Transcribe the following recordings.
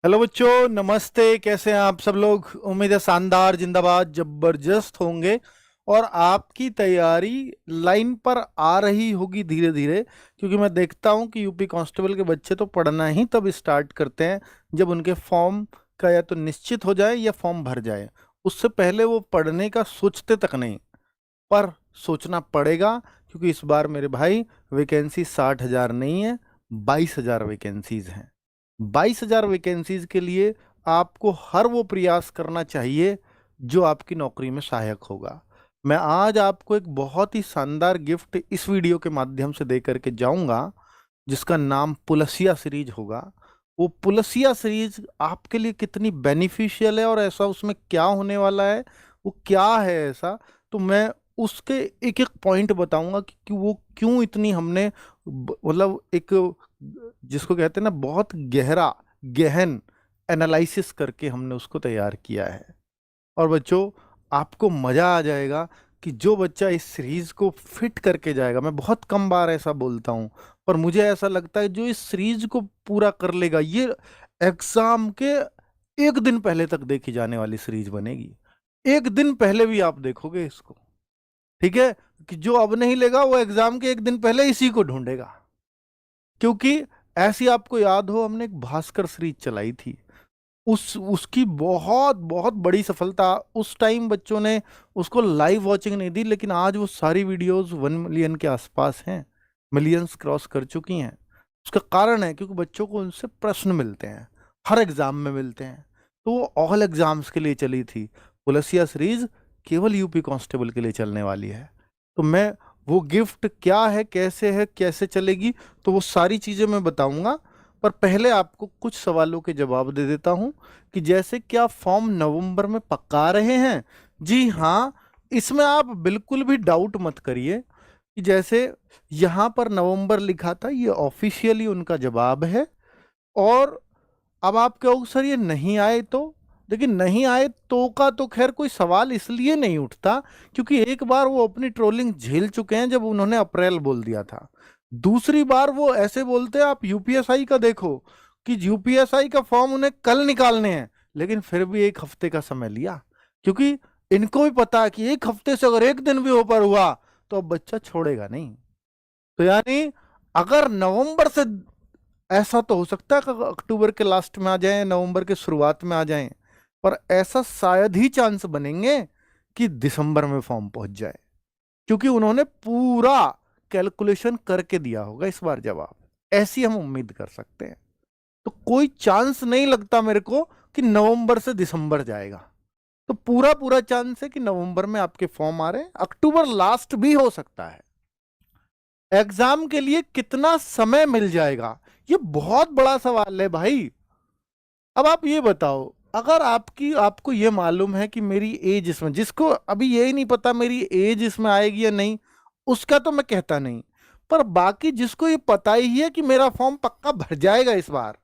Hello बच्चों, नमस्ते। कैसे हैं आप सब लोग? उम्मीद है शानदार, जिंदाबाद, जबरदस्त होंगे। और आपकी तैयारी लाइन पर आ रही होगी धीरे धीरे, क्योंकि मैं देखता हूं कि यूपी कांस्टेबल के बच्चे तो पढ़ना ही तब स्टार्ट करते हैं जब उनके फॉर्म का या तो निश्चित हो जाए या फॉर्म भर जाए। उससे पहले वो पढ़ने का सोचते तक नहीं। पर सोचना पड़ेगा, क्योंकि इस बार मेरे भाई वैकेंसी 60,000 नहीं है, 22,000 वैकेंसीज हैं। 22,000 वैकेंसीज के लिए आपको हर वो प्रयास करना चाहिए जो आपकी नौकरी में सहायक होगा। मैं आज आपको एक बहुत ही शानदार गिफ्ट इस वीडियो के माध्यम से दे करके जाऊंगा, जिसका नाम पुलसिया सीरीज होगा। वो पुलसिया सीरीज आपके लिए कितनी बेनिफिशियल है और ऐसा उसमें क्या होने वाला है, वो क्या है ऐसा, तो मैं उसके एक एक पॉइंट बताऊंगा कि वो क्यों इतनी हमने मतलब एक, जिसको कहते हैं ना, बहुत गहरा गहन एनालिसिस करके हमने उसको तैयार किया है। और बच्चों, आपको मजा आ जाएगा कि जो बच्चा इस सीरीज को फिट करके जाएगा, मैं बहुत कम बार ऐसा बोलता हूं, पर मुझे ऐसा लगता है जो इस सीरीज को पूरा कर लेगा, ये एग्जाम के एक दिन पहले तक देखी जाने वाली सीरीज बनेगी। एक दिन पहले भी आप देखोगे इसको, ठीक है? कि जो अब नहीं लेगा वो एग्जाम के एक दिन पहले इसी को ढूंढेगा। क्योंकि ऐसी, आपको याद हो, हमने एक भास्कर सीरीज चलाई थी। उसकी बहुत बहुत बड़ी सफलता, उस टाइम बच्चों ने उसको लाइव वॉचिंग नहीं दी, लेकिन आज वो सारी वीडियोस 1 मिलियन के आसपास हैं, मिलियंस क्रॉस कर चुकी हैं। उसका कारण है क्योंकि बच्चों को उनसे प्रश्न मिलते हैं, हर एग्जाम में मिलते हैं। तो वो ऑल एग्जाम्स के लिए चली थी। पुलसिया सीरीज केवल यूपी कांस्टेबल के लिए चलने वाली है। तो मैं वो गिफ्ट क्या है, कैसे चलेगी, तो वो सारी चीजें मैं बताऊंगा। पर पहले आपको कुछ सवालों के जवाब दे देता हूं कि जैसे, क्या फॉर्म नवंबर में पक्का रहे हैं? जी हाँ। इसमें आप बिल्कुल भी डाउट मत करिए कि जैसे यहां पर नवंबर लिखा था, ये ऑफिशियली उनका जवाब है। और अब आप कहोगे सर ये नहीं आए तो, लेकिन नहीं आए तो का तो खैर कोई सवाल इसलिए नहीं उठता क्योंकि एक बार वो अपनी ट्रोलिंग झेल चुके हैं जब उन्होंने अप्रैल बोल दिया था। दूसरी बार वो ऐसे बोलते हैं, आप यूपीएसआई का देखो कि यूपीएसआई का फॉर्म उन्हें कल निकालने हैं, लेकिन फिर भी एक हफ्ते का समय लिया, क्योंकि इनको भी पता है कि एक हफ्ते से अगर एक दिन भी ऊपर हुआ तो अब बच्चा छोड़ेगा नहीं। तो यानी अगर नवंबर से, ऐसा तो हो सकता है कि अक्टूबर के लास्ट में आ जाए, नवंबर के शुरुआत में आ जाए, पर ऐसा शायद ही चांस बनेंगे कि दिसंबर में फॉर्म पहुंच जाए, क्योंकि उन्होंने पूरा कैलकुलेशन करके दिया होगा इस बार जवाब। ऐसी हम उम्मीद कर सकते हैं। तो कोई चांस नहीं लगता मेरे को कि नवंबर से दिसंबर जाएगा। तो पूरा पूरा चांस है कि नवंबर में आपके फॉर्म आ रहे हैं, अक्टूबर लास्ट भी हो सकता है। एग्जाम के लिए कितना समय मिल जाएगा, ये बहुत बड़ा सवाल है भाई। अब आप ये बताओ, अगर आपको ये मालूम है कि मेरी एज इसमें, जिसको अभी यही नहीं पता मेरी एज इसमें आएगी या नहीं, उसका तो मैं कहता नहीं, पर बाकी जिसको ये पता ही है कि मेरा फॉर्म पक्का भर जाएगा इस बार,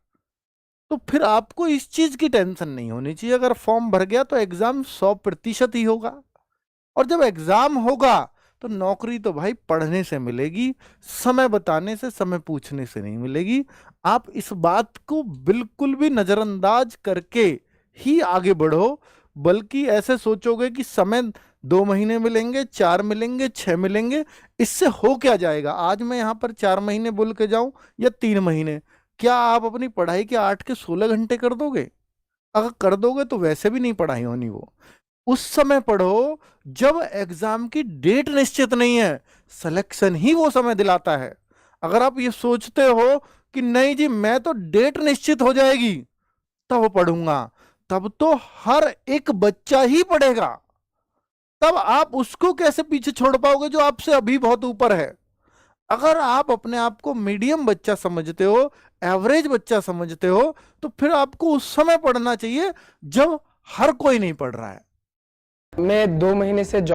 तो फिर आपको इस चीज की टेंशन नहीं होनी चाहिए। अगर फॉर्म भर गया तो एग्जाम 100% ही होगा। और जब एग्जाम होगा तो नौकरी तो भाई पढ़ने से मिलेगी, समय बताने से, समय पूछने से नहीं मिलेगी। आप इस बात को बिल्कुल भी नजरअंदाज करके ही आगे बढ़ो, बल्कि ऐसे सोचोगे कि समय 2 महीने मिलेंगे, 4 मिलेंगे, 6 मिलेंगे, इससे हो क्या जाएगा? आज मैं यहाँ पर 4 महीने बोल के जाऊं या 3 महीने, क्या आप अपनी पढ़ाई के 8 के 16 घंटे कर दोगे? अगर कर दोगे तो वैसे भी नहीं पढ़ाई होनी वो। उस समय पढ़ो जब एग्जाम की डेट निश्चित नहीं है। सिलेक्शन ही वो समय दिलाता है। अगर आप ये सोचते हो कि नहीं जी मैं तो डेट निश्चित हो जाएगी तब पढ़ूंगा, तब तो हर एक बच्चा ही पढ़ेगा। तब आप उसको कैसे पीछे छोड़ पाओगे जो आपसे अभी बहुत ऊपर है? अगर आप अपने आप को मीडियम बच्चा समझते हो, एवरेज बच्चा समझते हो, तो फिर आपको उस समय पढ़ना चाहिए जब हर कोई नहीं पढ़ रहा है। मैं 2 महीने से